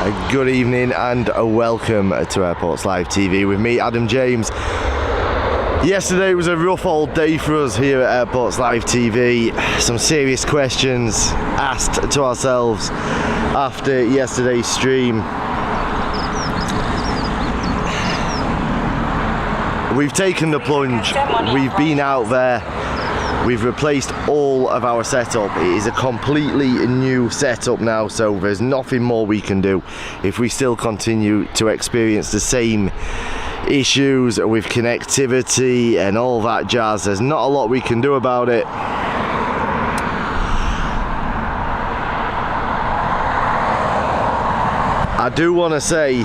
Good evening and welcome to Airports Live TV with me, Adam James. Yesterday was a rough old day for us here at Airports Live TV. Some serious questions asked to ourselves after yesterday's stream. We've taken the plunge, we've been out there, we've replaced all of our setup. It is a completely new setup now, so there's nothing more we can do. If we still continue to experience the same issues with connectivity and all that jazz, there's not a lot we can do about it. I do want to say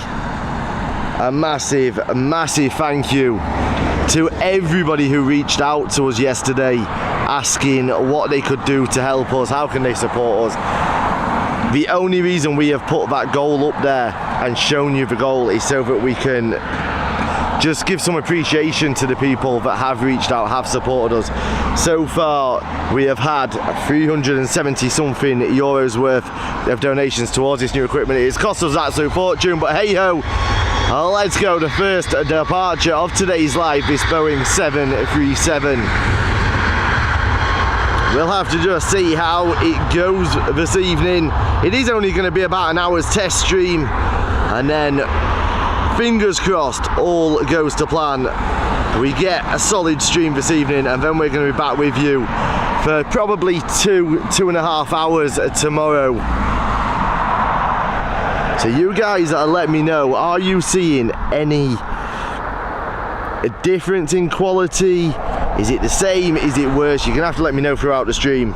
a massive thank you to everybody who reached out to us yesterday asking what they could do to help us, how can they support us. The only reason we have put that goal up there and shown you the goal is so that we can just give some appreciation to the people that have reached out, have supported us. So far we have had 370 something euros worth of donations towards this new equipment. It's cost us that absolute fortune, but hey ho, let's go. The first departure of today's live, this Boeing 737. We'll have to just see how it goes this evening. It is only going to be about an hour's test stream, and then fingers crossed all goes to plan. We get a solid stream this evening, and then we're going to be back with you for probably 2.5 hours tomorrow. So you guys let me know, are you seeing any difference in quality? Is it the same? Is it worse? You're going to have to let me know throughout the stream.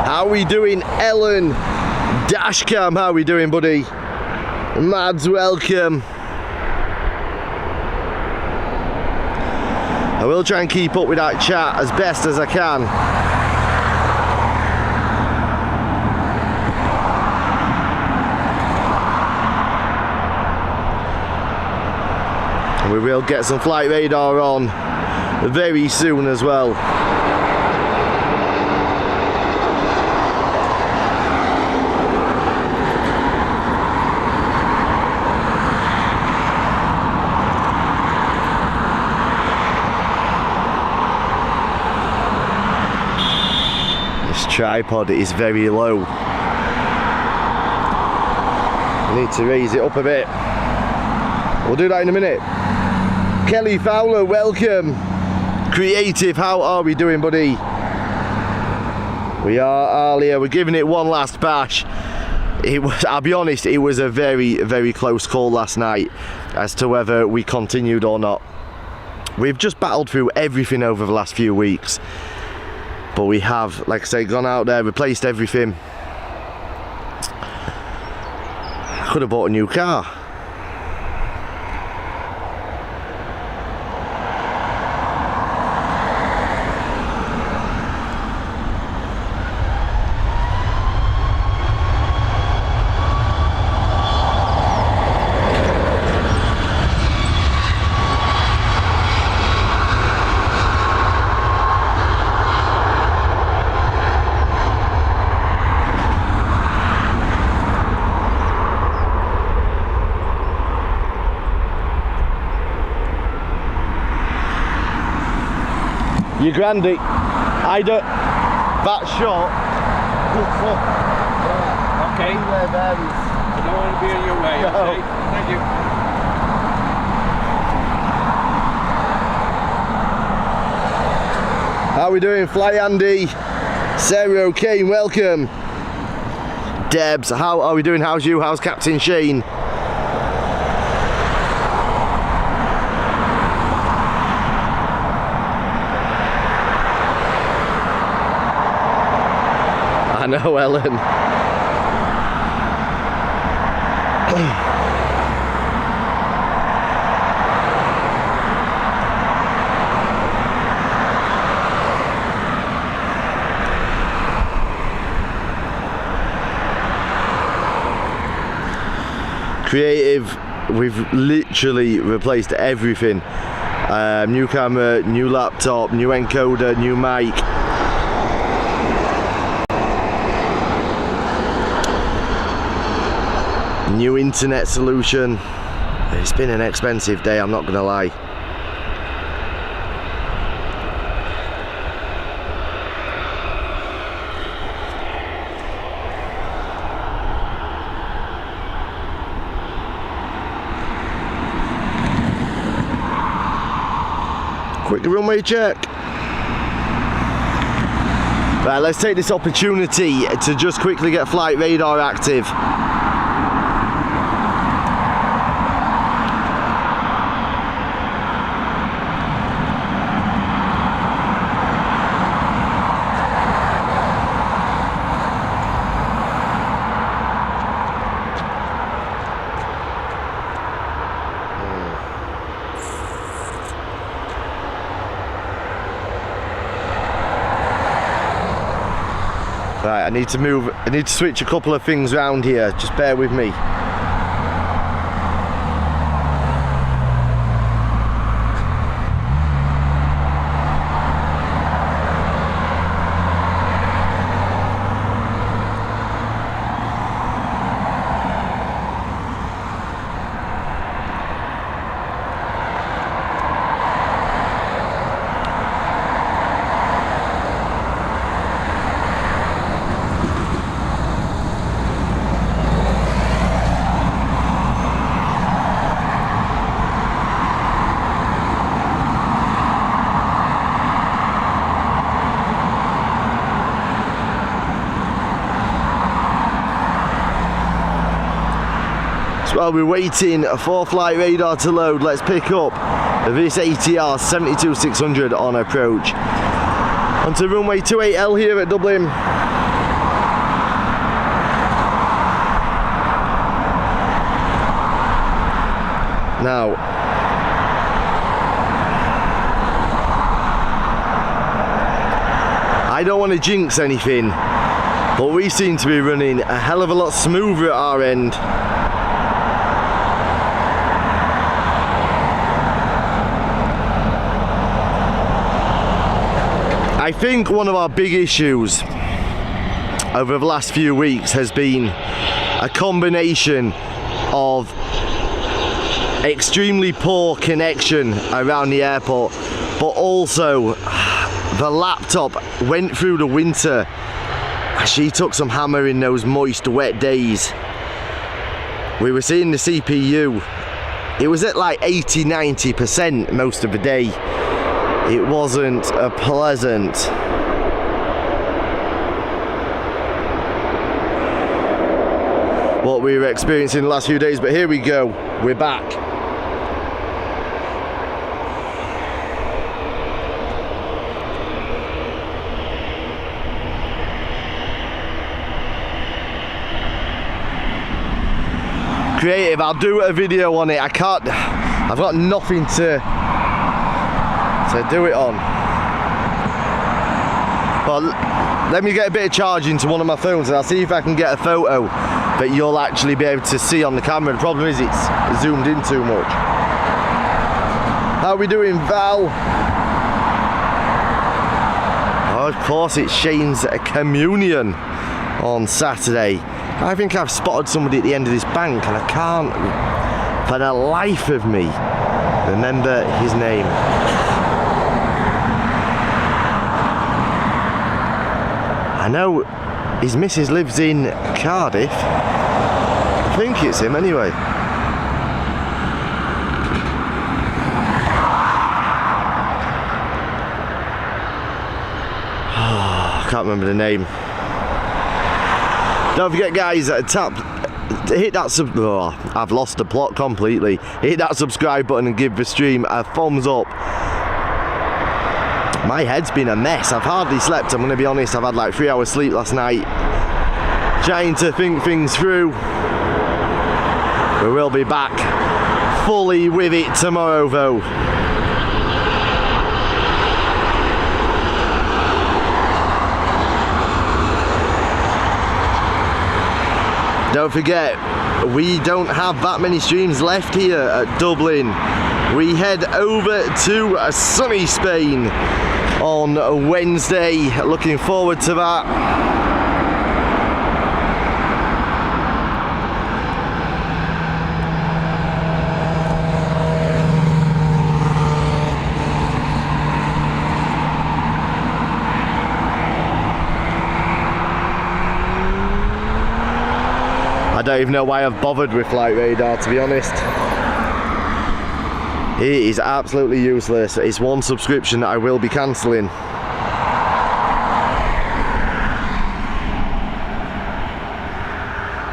How we doing, Ellen? Dashcam, how we doing, buddy? Mads, welcome. I will try and keep up with that chat as best as I can. And we will get some flight radar on very soon as well. Tripod is very low. We need to raise it up a bit. We'll do that in a minute. Kelly Fowler, welcome. Creative, how are we doing, buddy? We are earlier. We're giving it one last bash. It was, I'll be honest, it was a very close call last night as to whether we continued or not. We've just battled through everything over the last few weeks. But we have, like I say, gone out there, replaced everything. I could have bought a new car. Your grandy, I don't, that shot, okay. I don't want to be in your way, no. Okay? Thank you. How are we doing? Fly Andy, Sarah O'Kane, welcome. Debs, how are we doing? How's you? How's Captain Shane? I know, Ellen. Creative, we've literally replaced everything. New camera, new laptop, new encoder, new mic. New internet solution. It's been an expensive day, I'm not gonna lie. Quick runway check. Right, let's take this opportunity to just quickly get flight radar active. Right, I need to switch a couple of things around here, just bear with me. While we're waiting for flight radar to load, let's pick up this ATR 72600 on approach. Onto runway 28L here at Dublin. Now, I don't want to jinx anything, but we seem to be running a hell of a lot smoother at our end. I think one of our big issues over the last few weeks has been a combination of extremely poor connection around the airport, but also the laptop went through the winter. She took some hammer in those moist, wet days. We were seeing the CPU, it was at like 80-90% most of the day. It wasn't a pleasant. What we were experiencing the last few days, but here we go, we're back. Creative, I'll do a video on it. I've got nothing to do it on. But let me get a bit of charge into one of my phones and I'll see if I can get a photo that you'll actually be able to see on the camera. The problem is it's zoomed in too much. How are we doing, Val? Oh, of course, it's Shane's communion on Saturday. I think I've spotted somebody at the end of this bank and I can't for the life of me remember his name. I know his missus lives in Cardiff. I think it's him anyway. I can't remember the name. Don't forget, guys, hit that I've lost the plot completely. Hit that subscribe button and give the stream a thumbs up. My head's been a mess. I've hardly slept, I'm going to be honest. I've had like 3 hours sleep last night, trying to think things through. We will be back fully with it tomorrow though. Don't forget, we don't have that many streams left here at Dublin we head over to sunny Spain on Wednesday. Looking forward to that. I don't even know why I've bothered with flight radar, to be honest. It is absolutely useless. It's one subscription that I will be cancelling.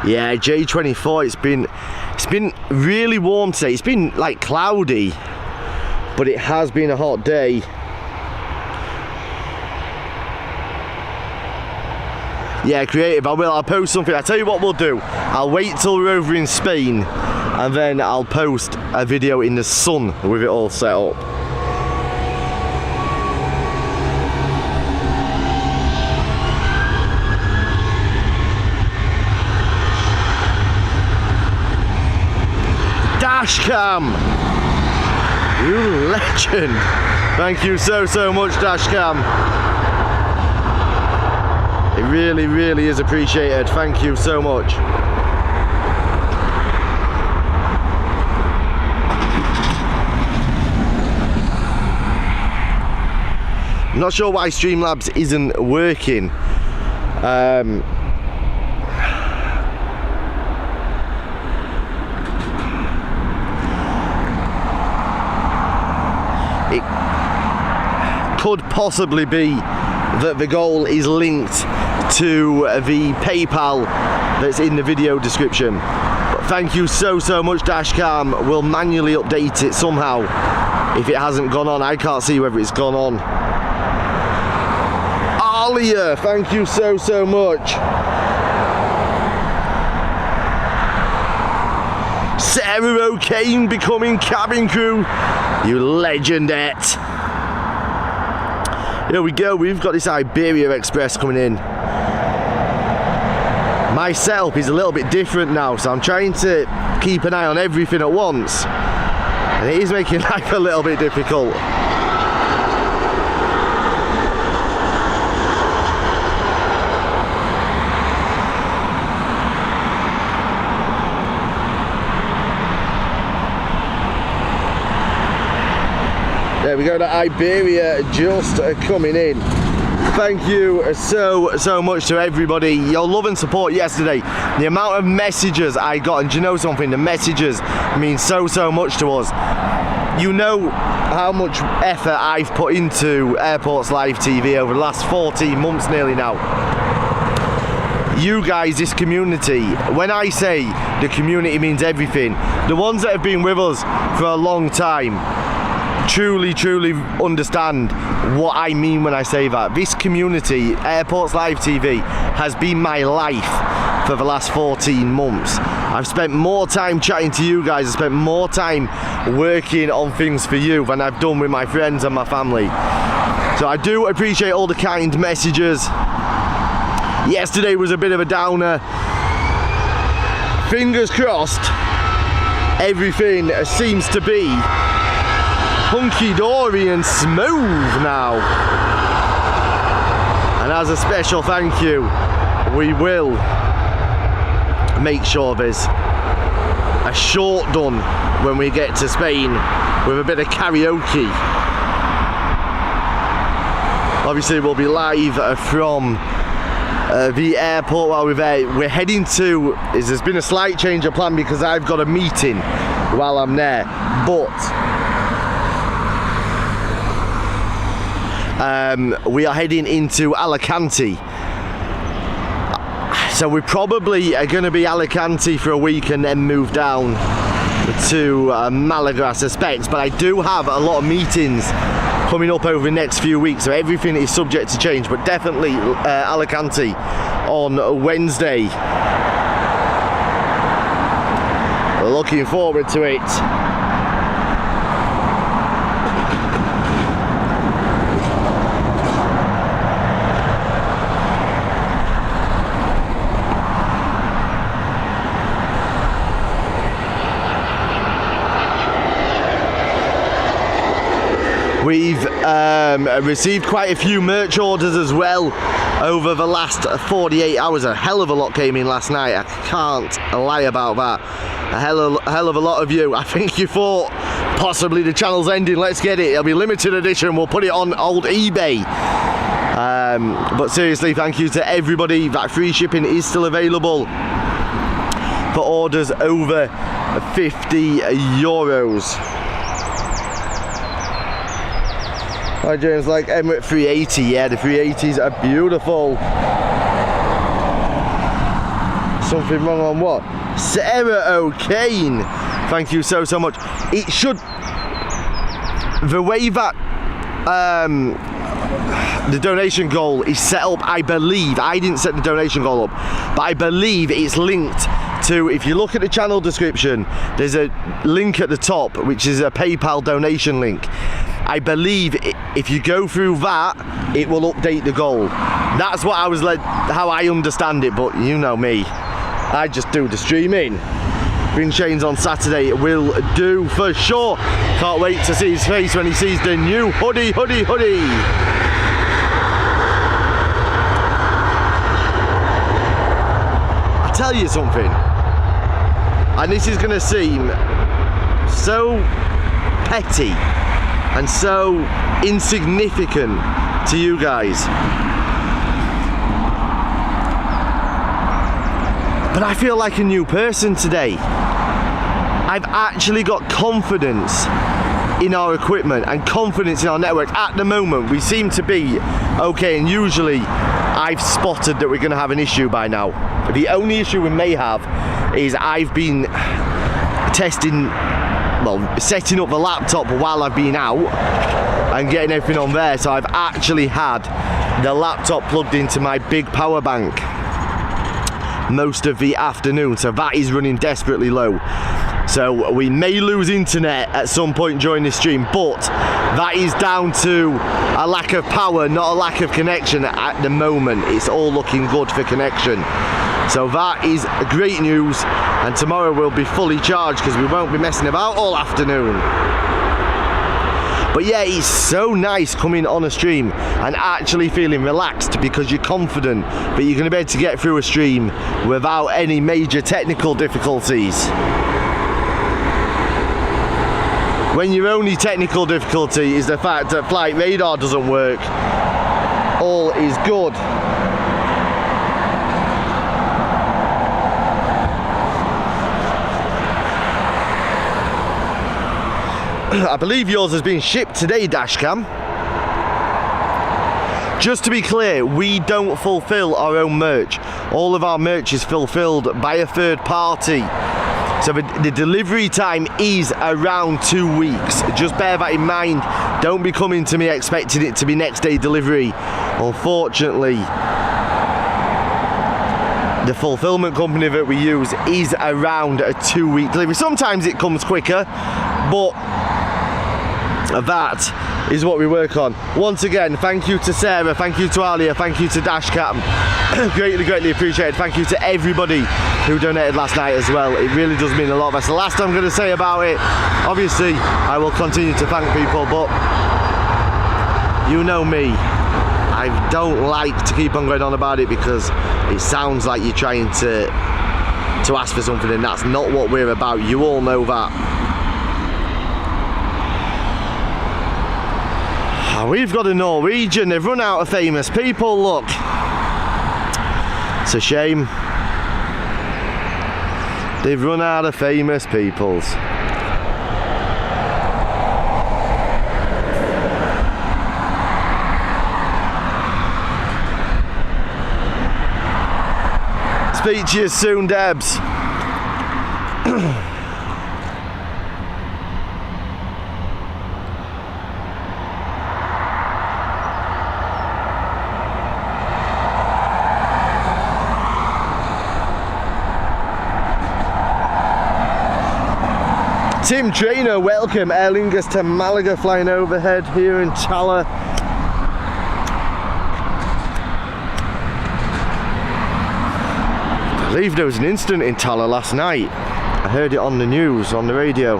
Yeah, J24, it's been really warm today. It's been like cloudy, but it has been a hot day. Yeah, creative, I'll post something. I'll tell you what we'll do. I'll wait till we're over in Spain and then I'll post a video in the sun with it all set up. Dashcam! You legend! Thank you so much, Dashcam. It really, really is appreciated. Thank you so much. I'm not sure why Streamlabs isn't working. It could possibly be that the goal is linked to the PayPal that's in the video description. But thank you so much, Dashcam. We'll manually update it somehow if it hasn't gone on. I can't see whether it's gone on. Alia, thank you so much. Sarah O'Kane becoming cabin crew. You legendette. Here we go, we've got this Iberia Express coming in. My setup is a little bit different now, so I'm trying to keep an eye on everything at once. And it is making life a little bit difficult. There we go, the Iberia just coming in. Thank you so much to everybody. Your love and support yesterday. The amount of messages I got, and do you know something? The messages mean so much to us. You know how much effort I've put into Airports Live TV over the last 14 months nearly now. You guys, this community, when I say the community means everything, the ones that have been with us for a long time truly understand what I mean when I say that. This community, Airports Live TV, has been my life for the last 14 months. I've spent more time chatting to you guys, I've spent more time working on things for you than I've done with my friends and my family. So I do appreciate all the kind messages. Yesterday was a bit of a downer. Fingers crossed, everything seems to be hunky-dory and smooth now. And as a special thank you, we will make sure there's a short done when we get to Spain with a bit of karaoke. Obviously we'll be live from the airport while we're there. We're heading to, there's been a slight change of plan because I've got a meeting while I'm there, but we are heading into Alicante. So we probably are going to be Alicante for a week and then move down to Malaga, I suspect. But I do have a lot of meetings coming up over the next few weeks, so everything is subject to change. But definitely Alicante on Wednesday. Looking forward to it. We've received quite a few merch orders as well over the last 48 hours. A hell of a lot came in last night. I can't lie about that. A hell of a lot of you. I think you thought possibly the channel's ending. Let's get it. It'll be limited edition. We'll put it on old eBay. But seriously, thank you to everybody. That free shipping is still available for orders over 50 euros. Hi James, like Emirates 380, yeah, the 380s are beautiful. Something wrong on what? Sarah O'Kane, thank you so much. It should, the way that the donation goal is set up, I believe, I didn't set the donation goal up, but I believe it's linked to, if you look at the channel description, there's a link at the top which is a PayPal donation link. I believe if you go through that, it will update the goal. That's what I was led, how I understand it, but you know me, I just do the streaming. Bring Shane's on Saturday, will do for sure. Can't wait to see his face when he sees the new hoodie. I'll tell you something, and this is going to seem so petty and so insignificant to you guys, but I feel like a new person today. I've actually got confidence in our equipment and confidence in our network. At the moment, we seem to be okay, and usually I've spotted that we're going to have an issue by now. The only issue we may have is I've been setting up the laptop while I've been out and getting everything on there, so I've actually had the laptop plugged into my big power bank most of the afternoon, so that is running desperately low. So we may lose internet at some point during this stream, but that is down to a lack of power, not a lack of connection at the moment. It's all looking good for connection. So that is great news, and tomorrow we'll be fully charged because we won't be messing about all afternoon. But yeah, it's so nice coming on a stream and actually feeling relaxed because you're confident that you're going to be able to get through a stream without any major technical difficulties. When your only technical difficulty is the fact that flight radar doesn't work, all is good. I believe yours has been shipped today, Dashcam. Just to be clear, we don't fulfill our own merch. All of our merch is fulfilled by a third party. So the delivery time is around 2 weeks. Just bear that in mind. Don't be coming to me expecting it to be next day delivery. Unfortunately, the fulfillment company that we use is around a 2-week delivery. Sometimes it comes quicker, but that is what we work on. Once again, thank you to Sarah, thank you to Alia, thank you to Dashcam. greatly appreciated. Thank you to everybody who donated last night as well. It really does mean a lot. That's the last I'm going to say about it. Obviously, I will continue to thank people, but you know me, I don't like to keep on going on about it because it sounds like you're trying to ask for something, and that's not what we're about. You all know that. We've got a Norwegian. They've run out of famous people, look. It's a shame. They've run out of famous peoples. Speak to you soon, Debs. Tim Trainer, welcome. Aer Lingus to Malaga flying overhead here in Taller. I believe there was an incident in Taller last night. I heard it on the news, on the radio.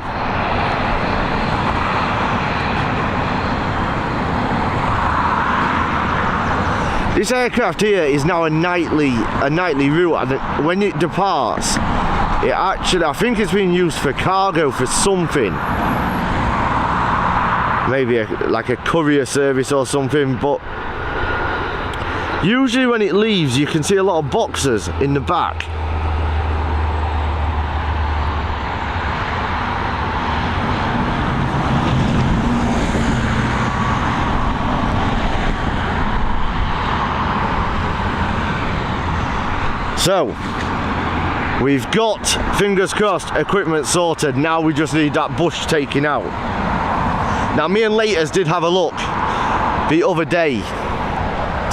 This aircraft here is now a nightly route, and when it departs, it actually, I think it's being used for cargo for something. Maybe like a courier service or something, but usually when it leaves you can see a lot of boxes in the back. So we've got, fingers crossed, equipment sorted. Now we just need that bush taken out. Now me and Laters did have a look the other day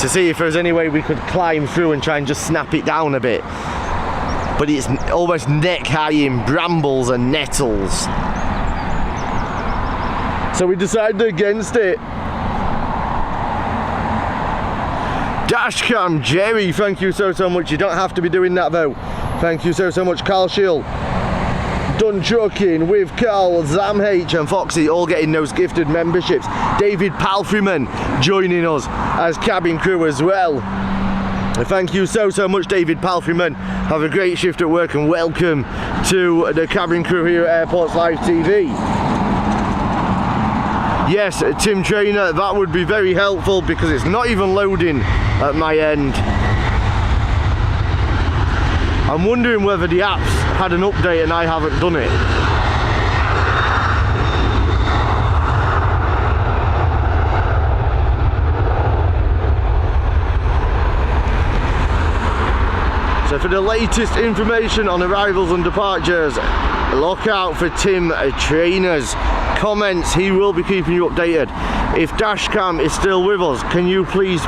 to see if there's any way we could climb through and try and just snap it down a bit, but it's almost neck high in brambles and nettles, so we decided against it. Dashcam Jerry, thank you so much. You don't have to be doing that though. Thank you so much. Carl Shield, Done Trucking with Carl, Zam H and Foxy all getting those gifted memberships. David Palfreyman joining us as cabin crew as well. Thank you so much, David Palfreyman. Have a great shift at work and welcome to the cabin crew here at Airports Live TV. Yes, Tim Trainer, that would be very helpful because it's not even loading at my end. I'm wondering whether the app's had an update and I haven't done it. So for the latest information on arrivals and departures, look out for Tim Trainer's comments. He will be keeping you updated. If Dashcam is still with us, can you please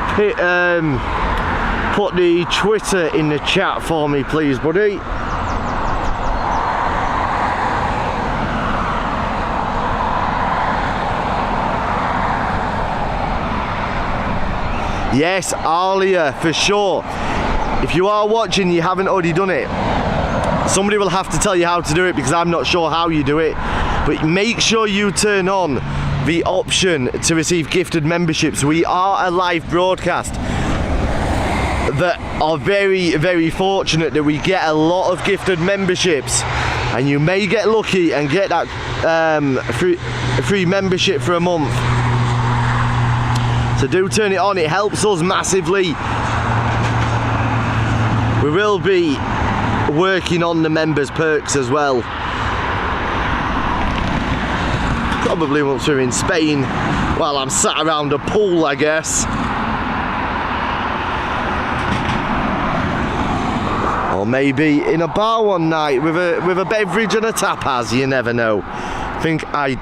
put the Twitter in the chat for me, please, buddy? Yes, Alia, for sure. If you are watching, you haven't already done it, somebody will have to tell you how to do it because I'm not sure how you do it. But make sure you turn on the option to receive gifted memberships. We are a live broadcast that are very fortunate that we get a lot of gifted memberships, and you may get lucky and get that free membership for a month. So do turn it on, it helps us massively. We will be working on the members perks as well, probably once we're in Spain while I'm sat around a pool, I guess. Or maybe in a bar one night with a beverage and a tapas, you never know. I think I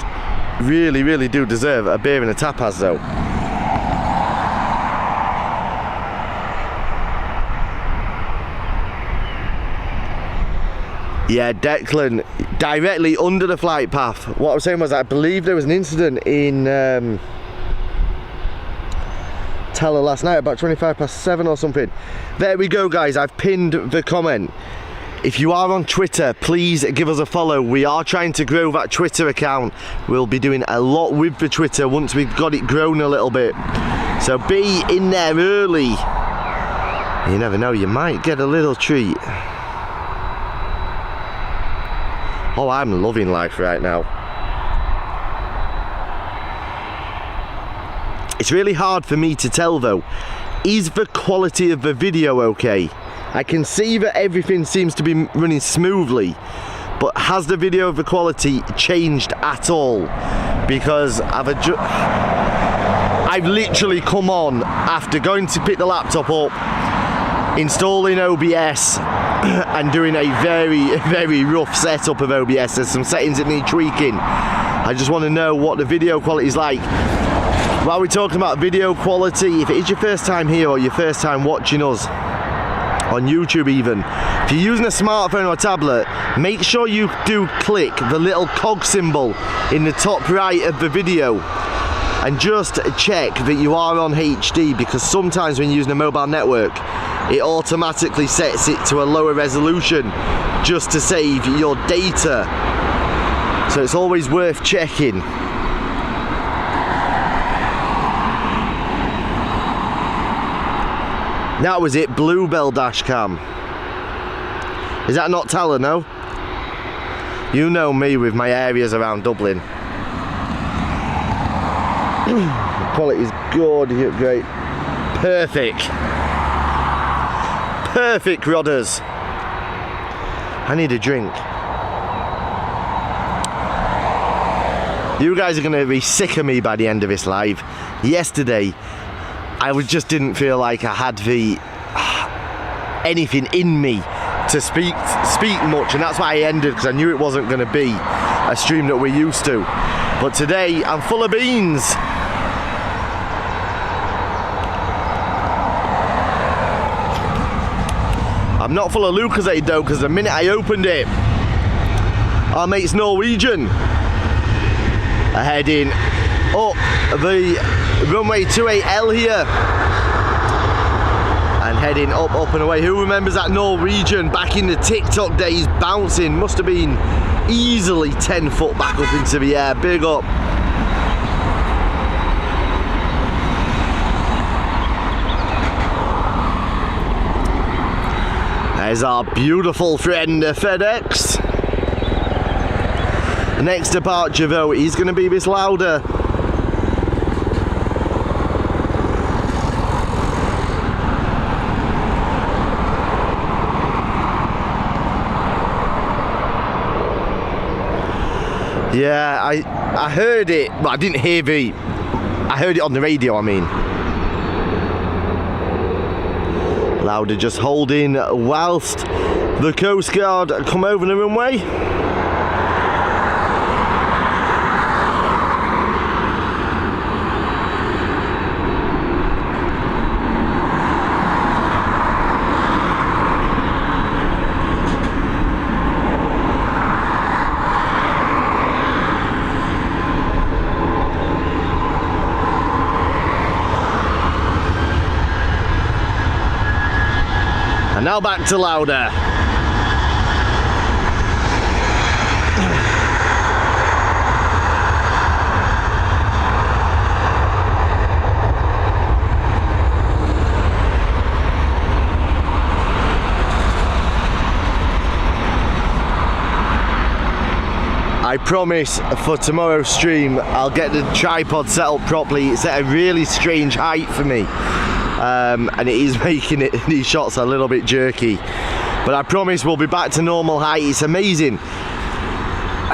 really do deserve a beer and a tapas though. Yeah, Declan, directly under the flight path. What I was saying was, I believe there was an incident in Teller last night about 7:25 or something. There we go, guys. I've pinned the comment. If you are on Twitter, please give us a follow. We are trying to grow that Twitter account. We'll be doing a lot with the Twitter once we've got it grown a little bit. So be in there early. You never know, you might get a little treat. Oh, I'm loving life right now. It's really hard for me to tell though. Is the quality of the video okay? I can see that everything seems to be running smoothly, but has the video of the quality changed at all? Because I've literally come on after going to pick the laptop up, installing OBS and doing a very rough setup of OBS. There's some settings that need tweaking. I just want to know what the video quality is like. While we're talking about video quality, if it is your first time here or your first time watching us on YouTube even, if you're using a smartphone or a tablet, make sure you do click the little cog symbol in the top right of the video and just check that you are on HD, because sometimes when you're using a mobile network, it automatically sets it to a lower resolution just to save your data. So it's always worth checking. That was it, Bluebell dash cam. Is that not Talon, no? You know me with my areas around Dublin. Quality's good, great. Perfect. Perfect rodders. I need a drink. You guys are going to be sick of me by the end of this live. Yesterday, I just didn't feel like I had anything in me to speak much, and that's why I ended, because I knew it wasn't going to be a stream that we're used to. But today, I'm full of beans. I'm not full of Lucozade though, because the minute I opened it, our mate's Norwegian are heading up the runway 28L here and heading up and away. Who remembers that Norwegian back in the TikTok days, bouncing? Must have been easily 10 foot back up into the air. Big up. There's our beautiful friend FedEx. The next departure though is going to be this Lauda. Yeah, I heard it, but I didn't hear I heard it on the radio, I mean. Lauda just holding whilst the Coast Guard come over the runway. And now back to Lauda. I promise for tomorrow's stream I'll get the tripod set up properly. It's at a really strange height for me. And it is making these shots a little bit jerky, but I promise we'll be back to normal height. It's amazing.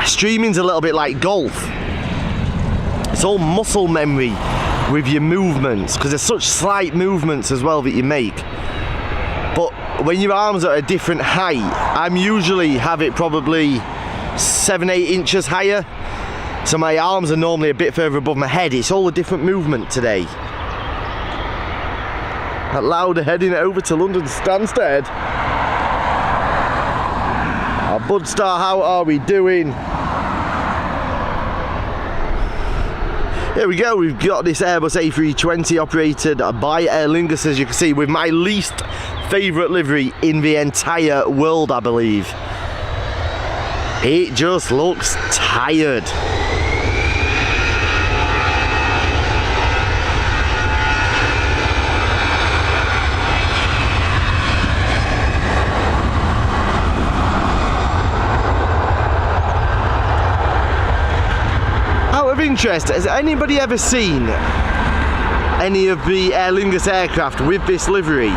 Streaming's a little bit like golf. It's all muscle memory with your movements, because there's such slight movements as well that you make. But when your arms are at a different height, I'm usually have it probably 7-8 inches higher, so my arms are normally a bit further above my head. It's all a different movement today. At Lauda heading over to London Stansted. Our Budstar, how are we doing? Here we go, we've got this Airbus A320 operated by Aer Lingus, as you can see, with my least favourite livery in the entire world, I believe. It just looks tired. Of interest, has anybody ever seen any of the Aer Lingus aircraft with this livery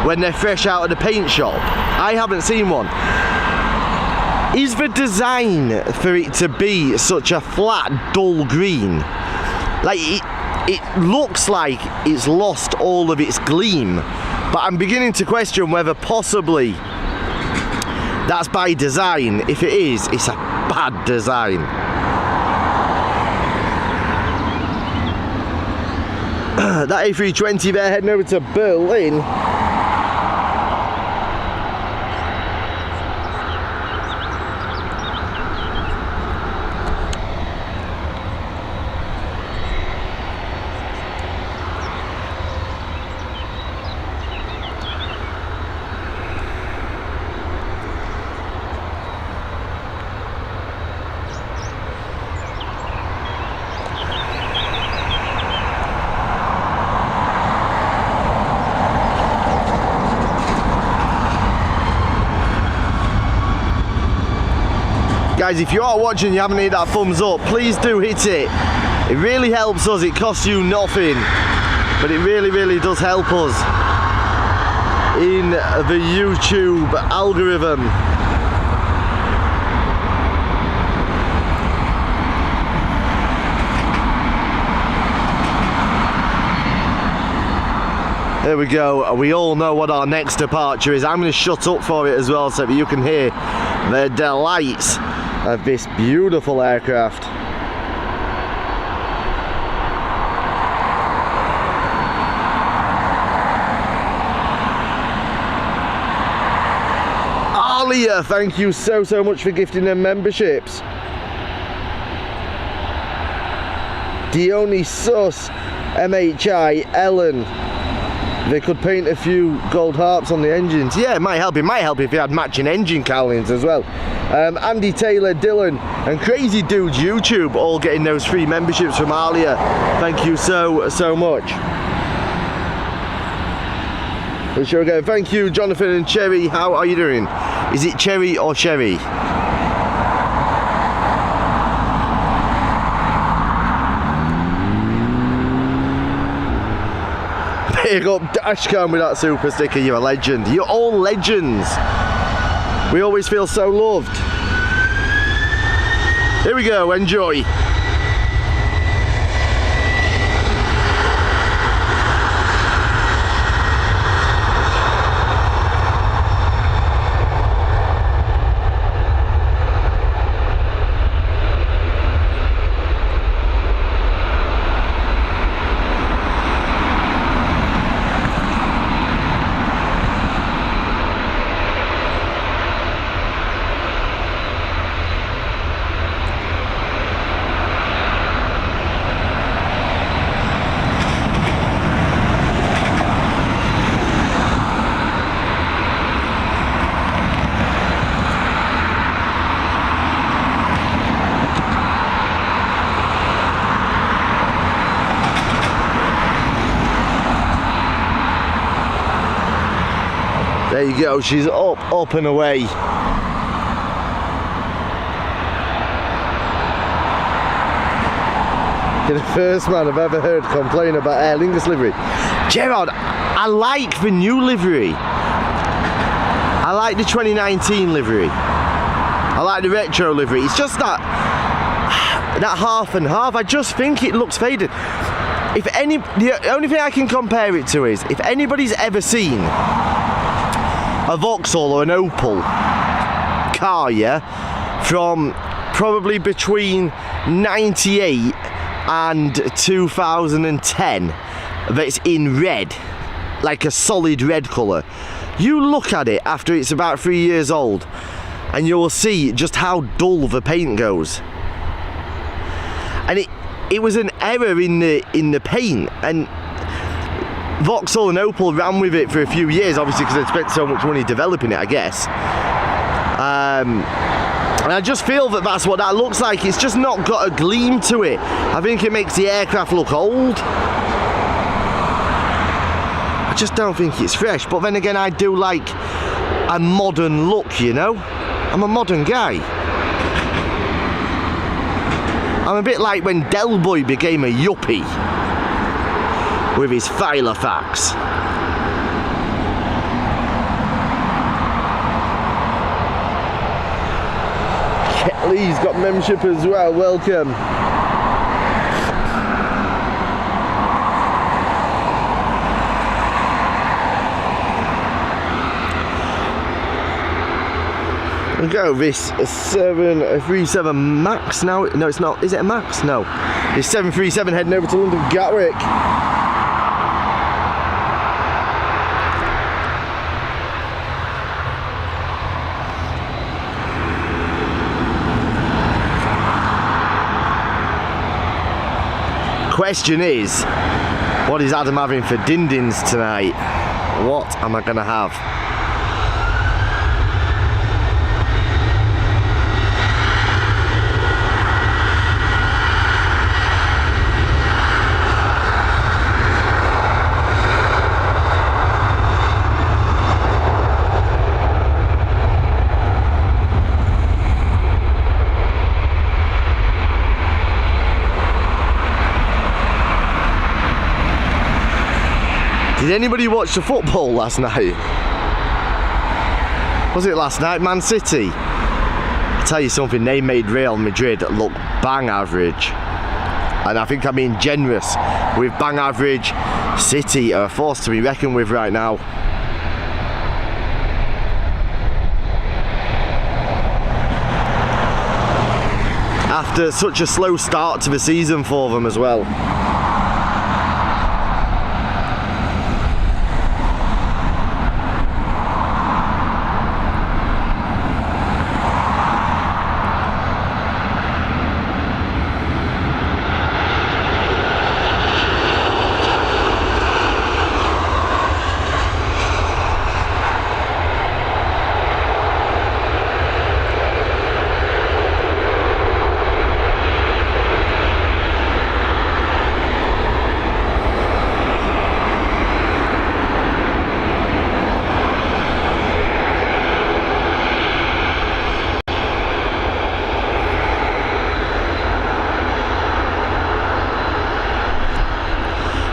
when they're fresh out of the paint shop? I haven't seen one. Is the design for it to be such a flat, dull green? Like, it looks like it's lost all of its gleam, but I'm beginning to question whether possibly that's by design. If it is, it's a bad design. That A320 there heading over to Berlin. Guys, if you are watching and you haven't hit that thumbs up, please do hit it. It really helps us. It costs you nothing, but it really does help us in the YouTube algorithm. There we go. We all know what our next departure is. I'm going to shut up for it as well so that you can hear the delights of this beautiful aircraft. Alia, thank you so much for gifting them memberships. Dionysus, MHI, Ellen. They could paint a few gold hearts on the engines. Yeah, it might help. It might help if you had matching engine cowlings as well. Andy Taylor, Dylan, and Crazy Dudes YouTube all getting those free memberships from Alia. Thank you so much. Let's show again. Thank you, Jonathan and Cherry. How are you doing? Is it Cherry or Cherry? Big up Dashcam with that super sticker. You're a legend. You're all legends. We always feel so loved. Here we go. Enjoy. There you go, she's up and away. You're the first man I've ever heard complain about Aer Lingus livery. Gerard, I like the new livery. I like the 2019 livery. I like the retro livery. It's just that half and half. I just think it looks faded. The only thing I can compare it to is if anybody's ever seen a Vauxhall or an Opel car, yeah, from probably between 98 and 2010, that's in red, like a solid red colour. You look at it after it's about 3 years old and you will see just how dull the paint goes. And it was an error in the paint, and Vauxhall and Opel ran with it for a few years, obviously because they'd spent so much money developing it, I guess. And I just feel that that's what that looks like. It's just not got a gleam to it. I think it makes the aircraft look old. I just don't think it's fresh. But then again, I do like a modern look, you know? I'm a modern guy. I'm a bit like when Del Boy became a yuppie with his Filofax. Lee's got membership as well, welcome. We go, this 737 Max now. No, it's not. Is it a Max? No. It's 737 heading over to London Gatwick. Question is, what is Adam having for din-dins tonight? What am I going to have? Did anybody watch the football last night? Was it last night, Man City? I'll tell you something, they made Real Madrid look bang average. And I think I'm being generous with bang average. City are a force to be reckoned with right now. After such a slow start to the season for them as well.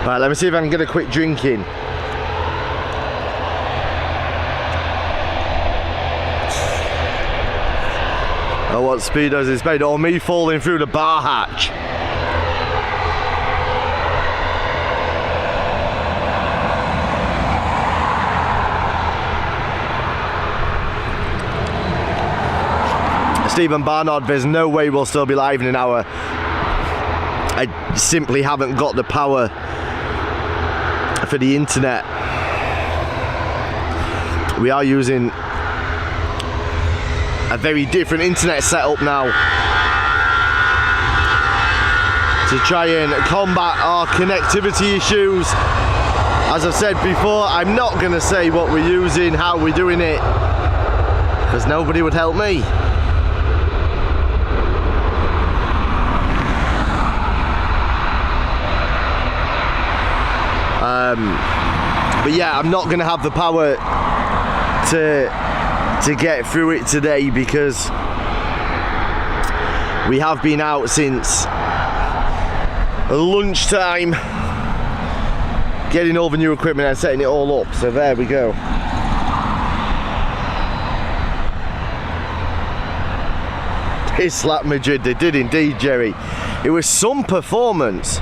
Right, let me see if I can get a quick drink in. Oh, what speedos is made? Or me falling through the bar hatch. Stephen Barnard, there's no way we'll still be live in an hour. I simply haven't got the power for the internet. We are using a very different internet setup now to try and combat our connectivity issues. As I've said before, I'm not going to say what we're using, how we're doing it, because nobody would help me. But yeah, I'm not going to have the power to get through it today because we have been out since lunchtime getting all the new equipment and setting it all up, so there we go. They slapped Madrid, they did indeed, Jerry. It was some performance.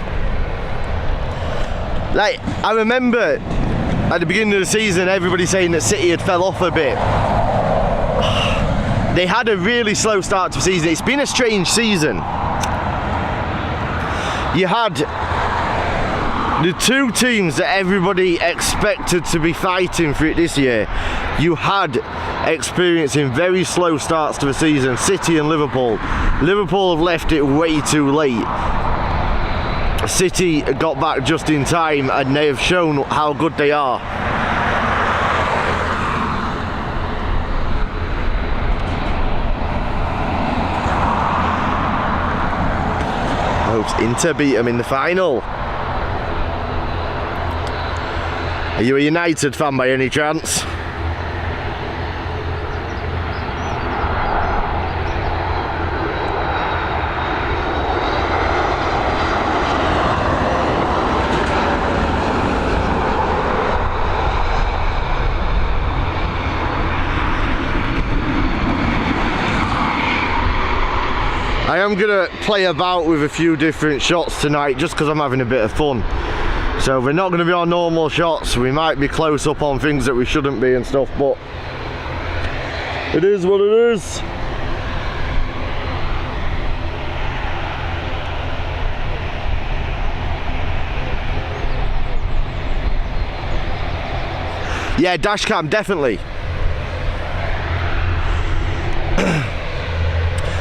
Like, I remember at the beginning of the season everybody saying that City had fell off a bit. They had a really slow start to the season. It's been a strange season. You had the two teams that everybody expected to be fighting for it this year. You had experiencing very slow starts to the season, City and Liverpool. Liverpool have left it way too late. City got back just in time and they have shown how good they are. Hopes Inter beat them in the final. Are you a United fan by any chance? I am going to play about with a few different shots tonight just because I'm having a bit of fun. So we're not going to be on normal shots, we might be close up on things that we shouldn't be and stuff, but it is what it is. Yeah, dashcam, definitely.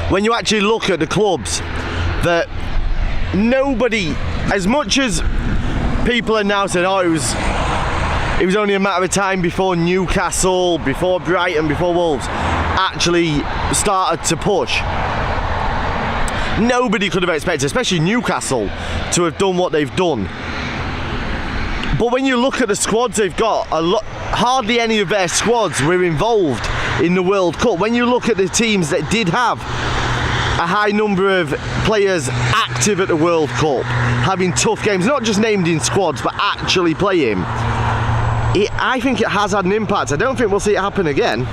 When you actually look at the clubs, that nobody, as much as people are now saying, oh, it was only a matter of time before Newcastle, before Brighton, before Wolves actually started to push. Nobody could have expected, especially Newcastle, to have done what they've done. But when you look at the squads they've got, hardly any of their squads were involved in the World Cup. When you look at the teams that did have a high number of players active at the World Cup, having tough games, not just named in squads, but actually playing, I think it has had an impact. I don't think we'll see it happen again.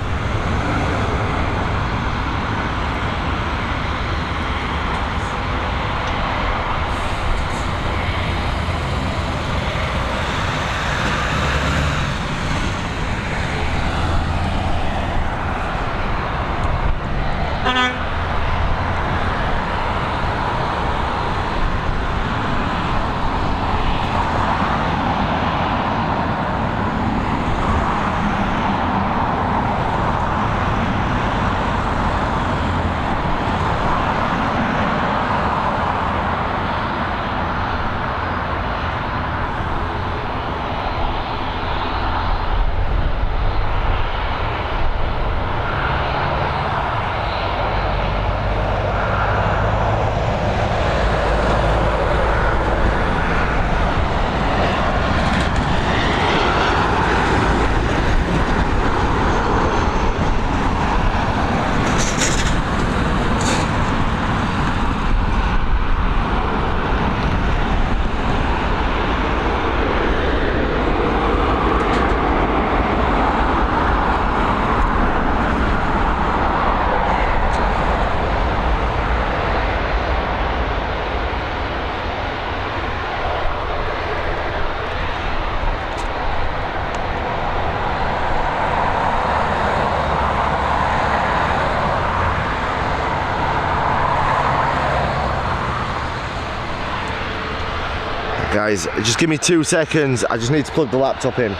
Guys, just give me 2 seconds. I just need to plug the laptop in.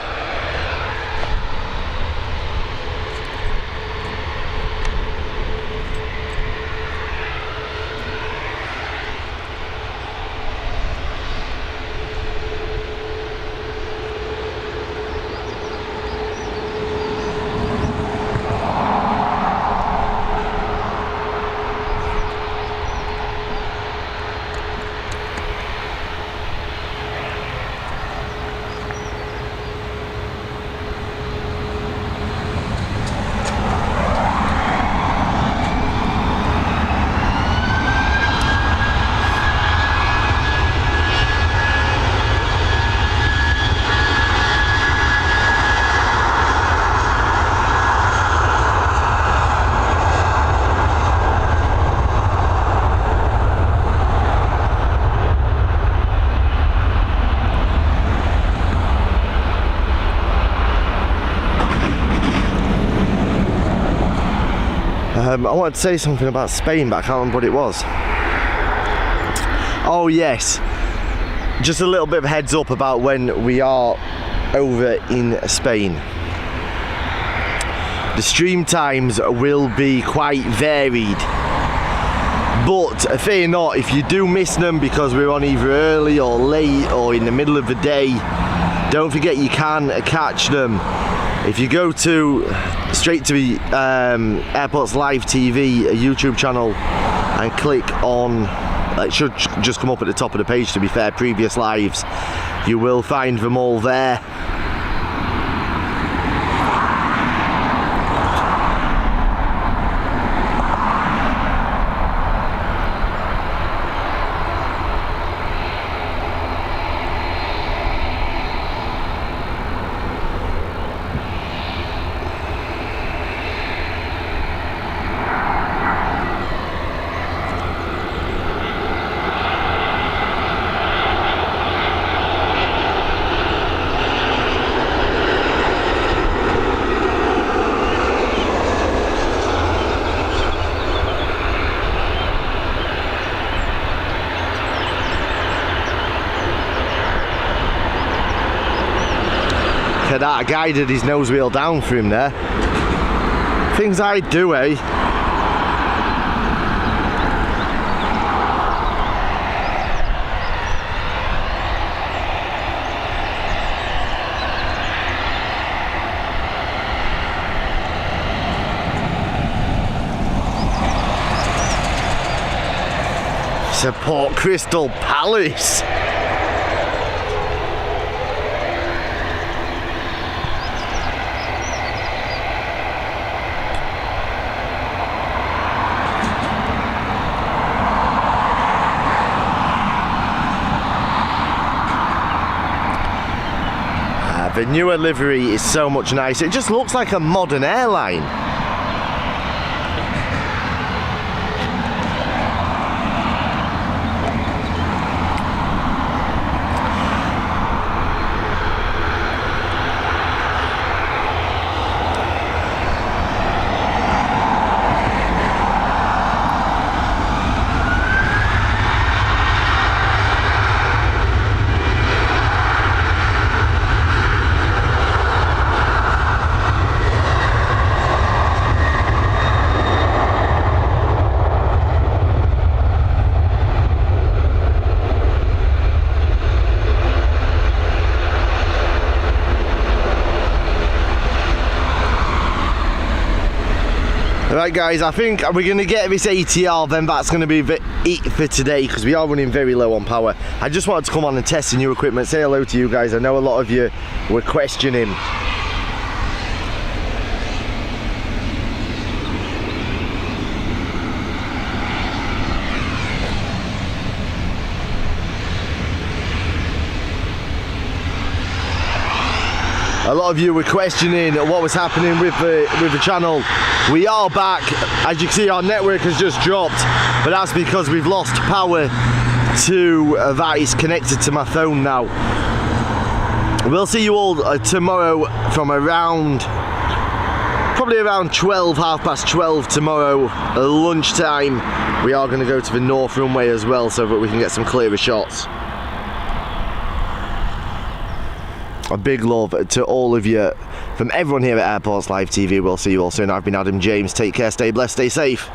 I wanted to say something about Spain, but I can't remember what it was. Oh yes, just a little bit of a heads up about when we are over in Spain. The stream times will be quite varied, but fear not, if you do miss them because we're on either early or late or in the middle of the day, don't forget you can catch them. If you go straight to the Airports Live TV YouTube channel and click on, it should just come up at the top of the page, to be fair, previous lives, you will find them all there. That guy did his nose wheel down for him there. Things I do, eh? Support Crystal Palace. The newer livery is so much nicer. It just looks like a modern airline. Right guys, I think we're going to get this ATR, then that's going to be it for today because we are running very low on power. I just wanted to come on and test the new equipment, say hello to you guys. I know a lot of you were questioning. A lot of you were questioning what was happening with the channel. We are back. As you can see, our network has just dropped, but that's because we've lost power to that is connected to my phone now. We'll see you all tomorrow from probably around 12, half past 12 tomorrow, lunchtime. We are going to go to the north runway as well so that we can get some clearer shots. A big love to all of you from everyone here at Airports Live TV. We'll see you all soon. I've been Adam James. Take care, stay blessed, stay safe.